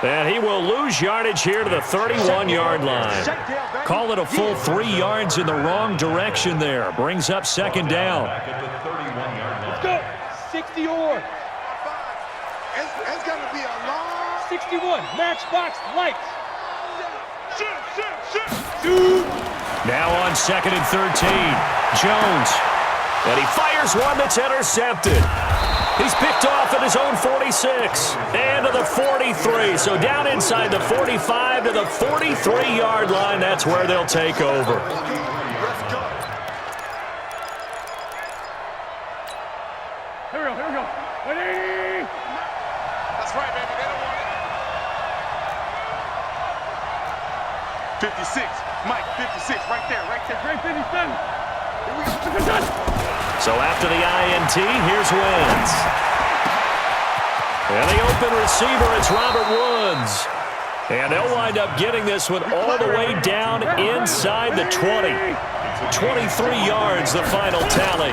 And he will lose yardage here to the 31-yard line. Call it a full 3 yards in the wrong direction there. Brings up second down. Let's go. 60-or. It's going to be a long... 61. Matchbox lights. Now on 2nd and 13. Jones. And he fires one that's intercepted. He's picked off at his own 46 and to the 43. So down inside the 45 to the 43-yard line. That's where they'll take over. Here we go. Ready? That's right, baby. They don't want it. 56. Mike, 56. Right there. Great 57. Here we go. So after the INT, here's Wentz. And the open receiver, it's Robert Woods. And they'll wind up getting this one all the way down inside the 20. 23 yards, the final tally.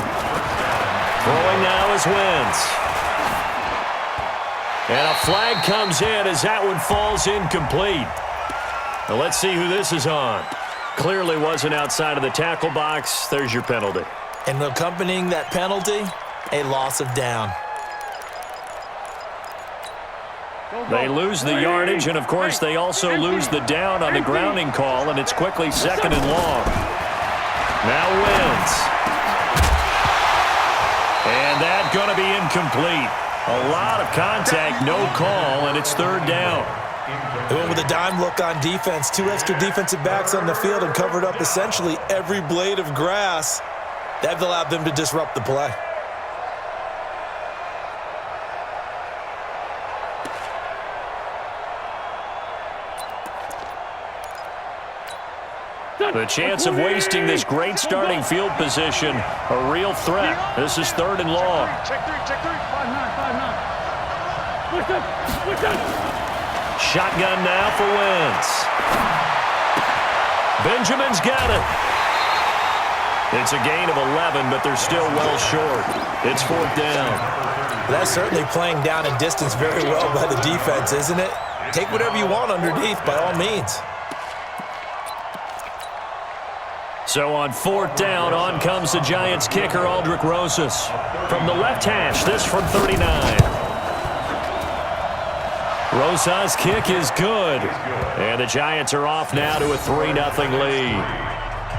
Throwing now is Wentz. And a flag comes in as that one falls incomplete. Now let's see who this is on. Clearly wasn't outside of the tackle box. There's your penalty. And accompanying that penalty, a loss of down. They lose the yardage, and of course they also lose the down on the grounding call, and it's quickly 2nd and long. Now Wentz. And that's going to be incomplete. A lot of contact, no call, and it's 3rd down. They went with a dime look on defense. 2 extra defensive backs on the field and covered up essentially every blade of grass. That allowed them to disrupt the play. The chance of wasting this great starting field position, a real threat. This is 3rd and long. Check 3. 5-9. Push up. Shotgun now for Wentz. Benjamin's got it. It's a gain of 11, but they're still well short. It's 4th down. That's certainly playing down and distance very well by the defense, isn't it? Take whatever you want underneath, by all means. So on 4th down, on comes the Giants kicker, Aldrick Rosas. From the left hash, this from 39. Rosas' kick is good. And the Giants are off now to a 3-0 lead.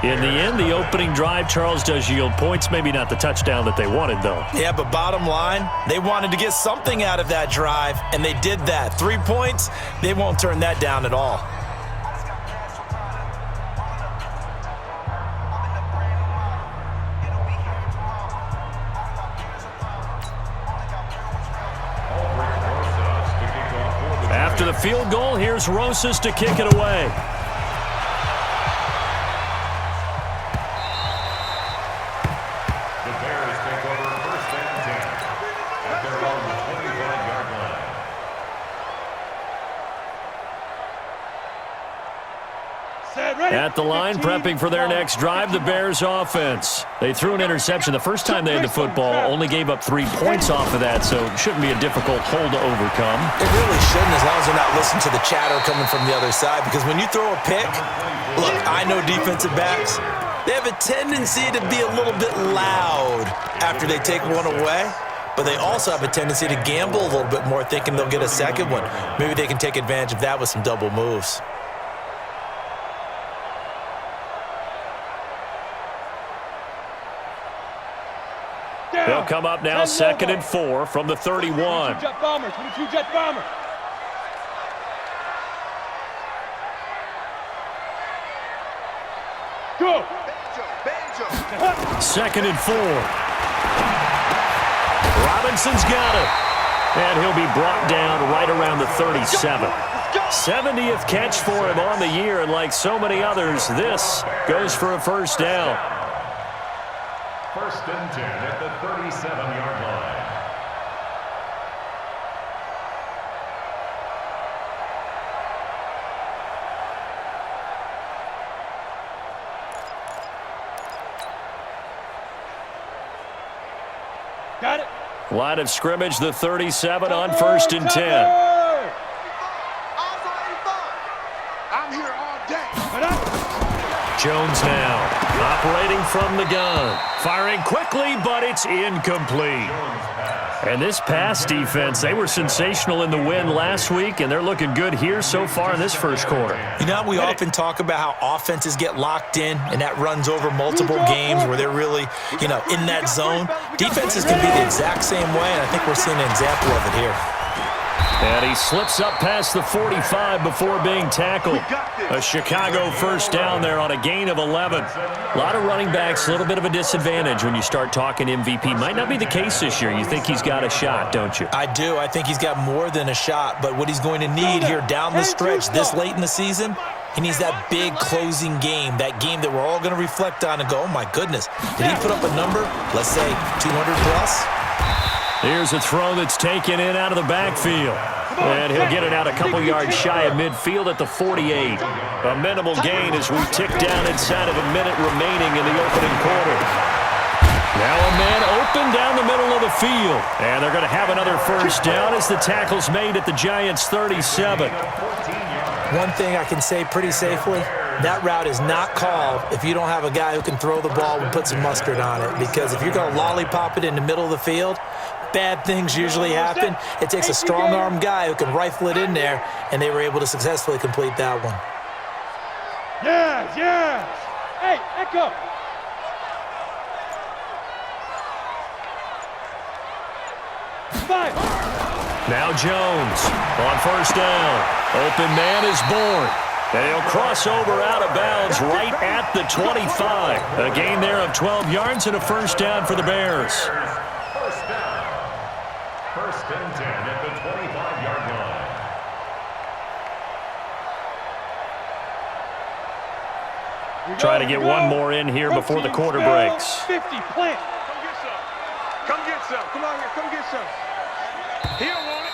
In the end, the opening drive, Charles, does yield points. Maybe not the touchdown that they wanted, though. Yeah, but bottom line, they wanted to get something out of that drive, and they did that. 3 points, they won't turn that down at all. After the field goal, here's Rosas to kick it away. At the line, prepping for their next drive, the Bears offense. They threw an interception the first time they had the football, only gave up 3 points off of that, so it shouldn't be a difficult hole to overcome. It really shouldn't, as long as they're not listening to the chatter coming from the other side, because when you throw a pick, look, I know defensive backs, they have a tendency to be a little bit loud after they take one away, but they also have a tendency to gamble a little bit more, thinking they'll get a second one. Maybe they can take advantage of that with some double moves. They'll come up now 2nd and 4 from the 31. 22 jet bomber. Go. 2nd and 4. Robinson's got it. And he'll be brought down right around the 37. 70th catch for him on the year, and like so many others, this goes for a 1st down. 1st and 10 at the 37-yard line. Got it. Line of scrimmage, the 37 on 1st and 10. I'm here all day. Jones now operating from the gun. Firing quickly, but it's incomplete. And this pass defense, they were sensational in the win last week, and they're looking good here so far in this first quarter. You know, we often talk about how offenses get locked in, and that runs over multiple games where they're really, in that zone. Defenses can be the exact same way, and I think we're seeing an example of it here. And he slips up past the 45 before being tackled. A Chicago first down there on a gain of 11. A lot of running backs, a little bit of a disadvantage when you start talking MVP. Might not be the case this year. You think he's got a shot, don't you? I do. I think he's got more than a shot. But what he's going to need here down the stretch this late in the season, he needs that big closing game, that game that we're all going to reflect on and go, oh, my goodness, did he put up a number, let's say 200 plus? Here's a throw that's taken in out of the backfield. And he'll get it out a couple yards shy of midfield at the 48. A minimal gain as we tick down inside of a minute remaining in the opening quarter. Now a man open down the middle of the field. And they're going to have another first down as the tackle's made at the Giants' 37. One thing I can say pretty safely, that route is not called if you don't have a guy who can throw the ball and put some mustard on it. Because if you're going to lollipop it in the middle of the field, bad things usually happen. It takes a strong-arm guy who can rifle it in there, and they were able to successfully complete that one. Yes, yes. Hey, Echo. Five. Now Jones on first down. Open man is born. And he'll cross over out of bounds right at the 25. A gain there of 12 yards and a first down for the Bears. First down. First and 10 at the 25-yard line. Trying to get one more in here before the quarter breaks. 50, plant. Come get some. Come on here. Come get some. He don't want it.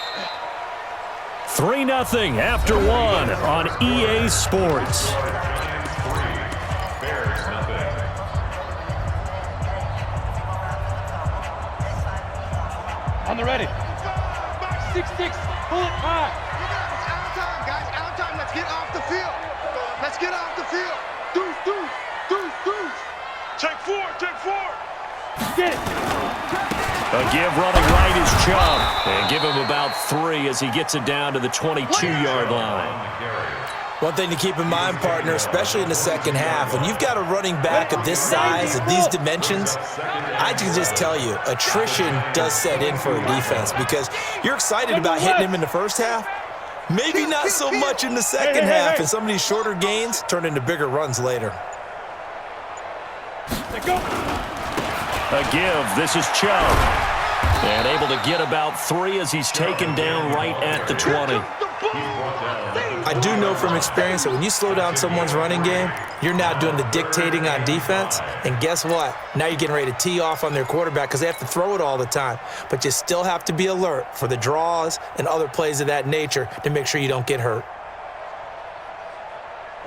3-0 after one on EA Sports. Bears nothing. On the ready. 6-6, pull it high. It's out of time, guys. Out of time. Let's get off the field. Let's get off the field. Deuce, deuce, deuce, deuce. Take four, take four. Get it. A give running right is Chubb. And give him about 3 as he gets it down to the 22-yard line. One thing to keep in mind, partner, especially in the second half, when you've got a running back of this size, of these dimensions, I can just tell you, attrition does set in for a defense because you're excited about hitting him in the first half, maybe not so much in the second half, and some of these shorter gains turn into bigger runs later. Let go. A give. This is Chubb. And able to get about 3 as he's taken down right at the 20. I do know from experience that when you slow down someone's running game, you're now doing the dictating on defense. And guess what? Now you're getting ready to tee off on their quarterback because they have to throw it all the time. But you still have to be alert for the draws and other plays of that nature to make sure you don't get hurt.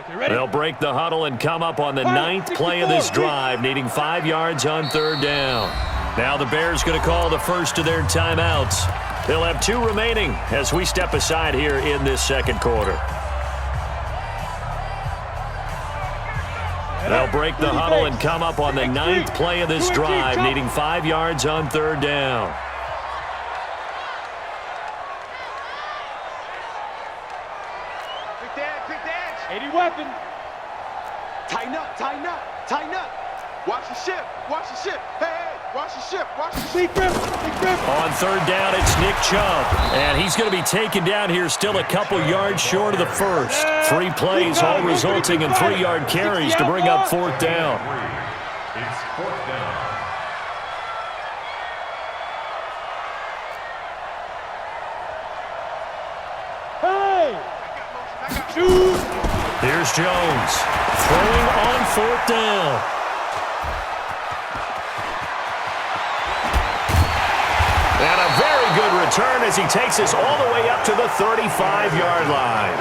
They'll break the huddle and come up on the 9th play of this drive, needing 5 yards on third down. Now the Bears going to call the first of their timeouts. They'll have 2 remaining as we step aside here in this second quarter. They'll break the huddle and come up on the 9th play of this drive, needing 5 yards on third down. Quick dance, 80 weapon. Tighten up, tighten up, tighten up. Watch the ship, watch the ship. Hey, watch the ship, watch the ship. Big grip, big grip. On third down, it's Nick Chubb. And he's going to be taken down here still a couple yards short of the first. 3 plays, all resulting in 3-yard carries to bring up fourth down. It's fourth down. Hey! Shoot! Here's Jones throwing on fourth down. And a very good return as he takes us all the way up to the 35-yard line.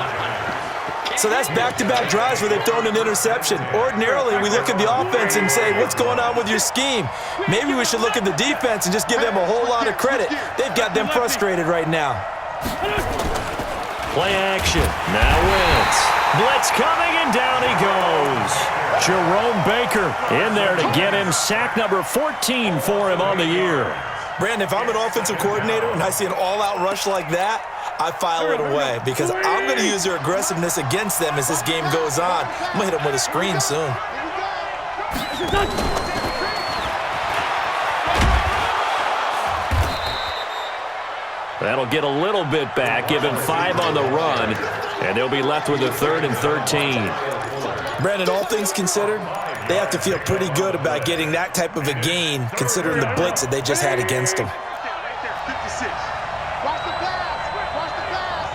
So that's back-to-back drives where they've thrown an interception. Ordinarily, we look at the offense and say, what's going on with your scheme? Maybe we should look at the defense and just give them a whole lot of credit. They've got them frustrated right now. Play action. Now win. blitz. Blitz coming, and down he goes. Jerome Baker in there to get him sack number 14 for him on the year. Brandon, if I'm an offensive coordinator and I see an all-out rush like that, I file it away because I'm going to use their aggressiveness against them as this game goes on. I'm going to hit them with a screen soon. That'll get a little bit back, give him 5 on the run, and they'll be left with a 3rd and 13. Brandon, all things considered, they have to feel pretty good about getting that type of a gain considering the blitz that they just had against them. Watch the pass. Watch the pass.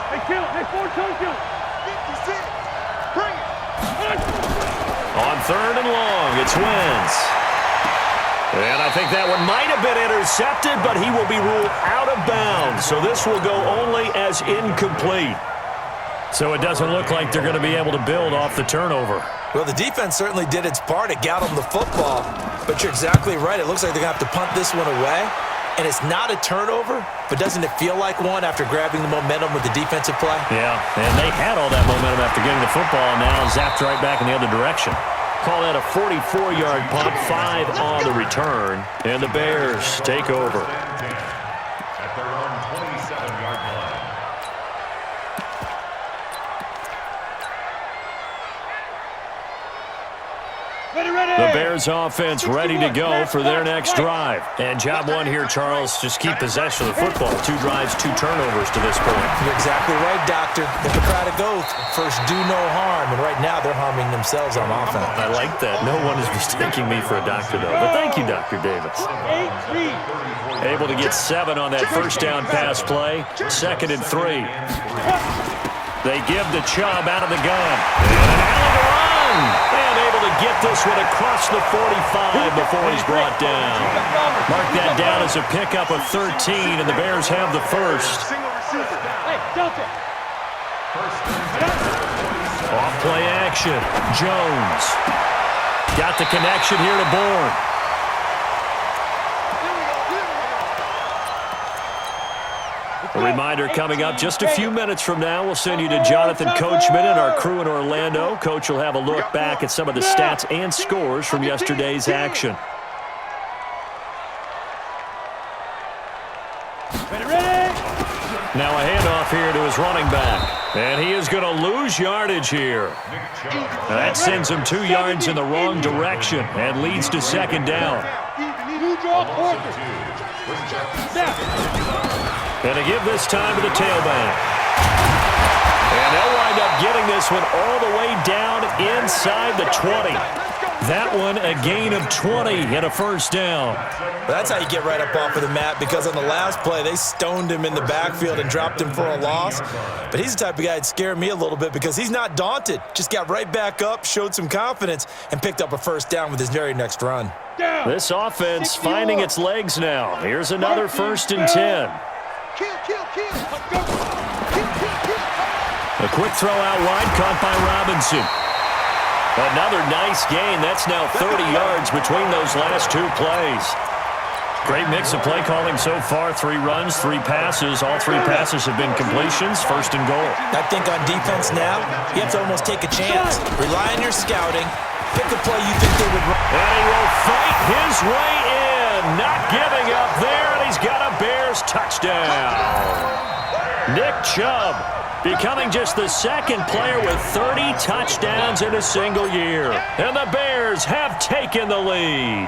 Hey, kill. Hey, forward toe kill. 56. Bring it. On 3rd and long, it's Wentz. And I think that one might have been intercepted, but he will be ruled out of bounds. So this will go only as incomplete. So it doesn't look like they're going to be able to build off the turnover. Well, the defense certainly did its part. It got them the football. But you're exactly right. It looks like they're going to have to punt this one away. And it's not a turnover, but doesn't it feel like one after grabbing the momentum with the defensive play? Yeah, and they had all that momentum after getting the football, and now zapped right back in the other direction. Call that a 44-yard punt, 5 on the return, and the Bears take over. At their own 27-yard line. The Bears offense ready to go for their next drive. And job one here, Charles, just keep possession of the football. 2 drives, 2 turnovers to this point. You're exactly right, Doctor. The Hippocratic Oath, first do no harm. And right now they're harming themselves on offense. I like that. No one is mistaking me for a doctor, though. But thank you, Dr. Davis. Able to get 7 on that first down pass play. 2nd and 3. They give the Chubb out of the gun. And an alley to run. And able to get this one across the 45 before he's brought down. Mark that down as a pickup of 13, and the Bears have the first. Hey, Delta. Off play action. Jones. Got the connection here to Bourne. A reminder coming up just a few minutes from now. We'll send you to Jonathan Coachman and our crew in Orlando. Coach will have a look back at some of the stats and scores from yesterday's action. Now a handoff here to his running back. And he is going to lose yardage here. And that sends him 2 yards in the wrong direction and leads to 2nd down. And to give this time to the tailback. And they'll wind up getting this one all the way down inside the 20. That one a gain of 20 and a first down. That's how you get right up off of the mat, because on the last play, they stoned him in the backfield and dropped him for a loss. But he's the type of guy that'd scare me a little bit because he's not daunted. Just got right back up, showed some confidence, and picked up a first down with his very next run. This offense finding its legs now. Here's another 1st and 10. A quick throw out wide, caught by Robinson. Another nice gain. That's now 30 yards between those last 2 plays. Great mix of play calling so far. 3 runs, 3 passes. All 3 passes have been completions. 1st and goal. I think on defense now, you have to almost take a chance. Rely on your scouting. Pick a play you think they would run. And he will fight his way in. Not giving up there, and he's got a Bears touchdown. Nick Chubb becoming just the 2nd player with 30 touchdowns in a single year. And the Bears have taken the lead.